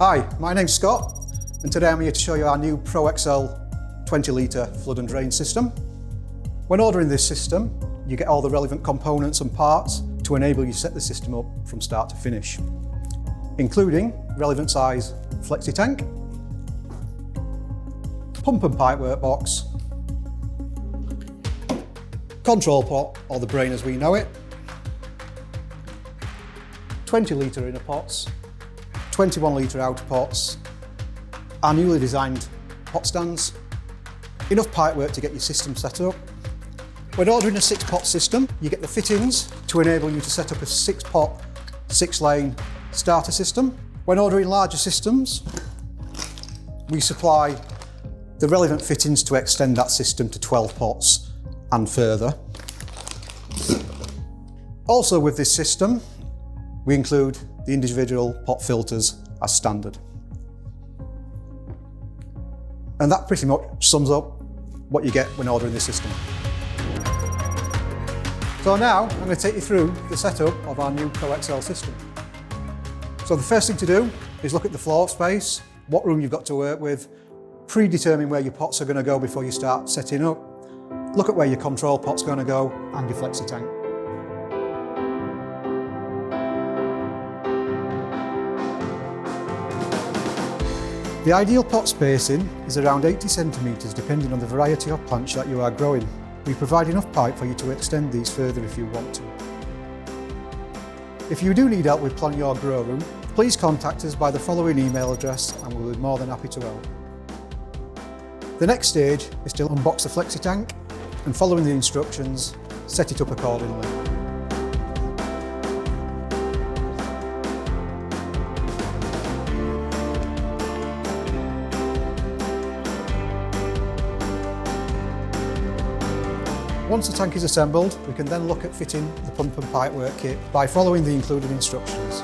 Hi, my name's Scott, and today I'm here to show you our new Pro XL 20 litre flood and drain system. When ordering this system, you get all the relevant components and parts to enable you to set the system up from start to finish, including relevant size flexi tank, pump and pipe work box, control pot, or the brain as we know it, 20 litre inner pots, 21 litre outer pots, our newly designed pot stands, enough pipe work to get your system set up. When ordering a 6-pot system, you get the fittings to enable you to set up a 6-pot, 6-lane starter system. When ordering larger systems, we supply the relevant fittings to extend that system to 12 pots and further. Also with this system, we include the individual pot filters as standard. And that pretty much sums up what you get when ordering this system. So now I'm going to take you through the setup of our new Pro XL system. So the first thing to do is look at the floor space, what room you've got to work with, predetermine where your pots are going to go before you start setting up, look at where your control pot's going to go and your flexi tank. The ideal pot spacing is around 80 centimetres depending on the variety of plants that you are growing. We provide enough pipe for you to extend these further if you want to. If you do need help with planning your grow room, please contact us by the following email address and we'll be more than happy to help. The next stage is to unbox the flexi tank and, following the instructions, set it up accordingly. Once the tank is assembled, we can then look at fitting the pump and pipe work kit by following the included instructions.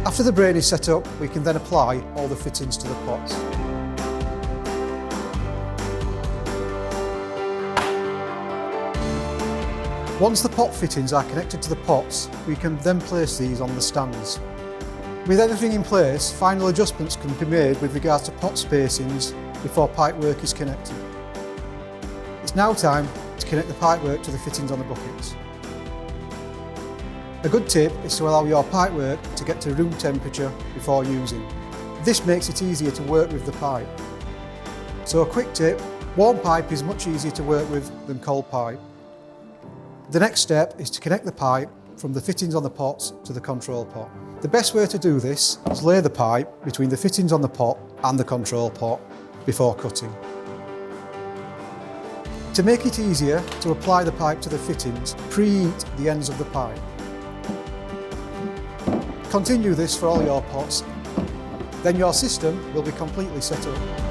After the brain is set up, we can then apply all the fittings to the pots. Once the pot fittings are connected to the pots, we can then place these on the stands. With everything in place, final adjustments can be made with regards to pot spacings before pipe work is connected. It's now time to connect the pipe work to the fittings on the buckets. A good tip is to allow your pipe work to get to room temperature before using. This makes it easier to work with the pipe. So a quick tip, warm pipe is much easier to work with than cold pipe. The next step is to connect the pipe from the fittings on the pots to the control pot. The best way to do this is lay the pipe between the fittings on the pot and the control pot before cutting. To make it easier to apply the pipe to the fittings, preheat the ends of the pipe. Continue this for all your pots, then your system will be completely set up.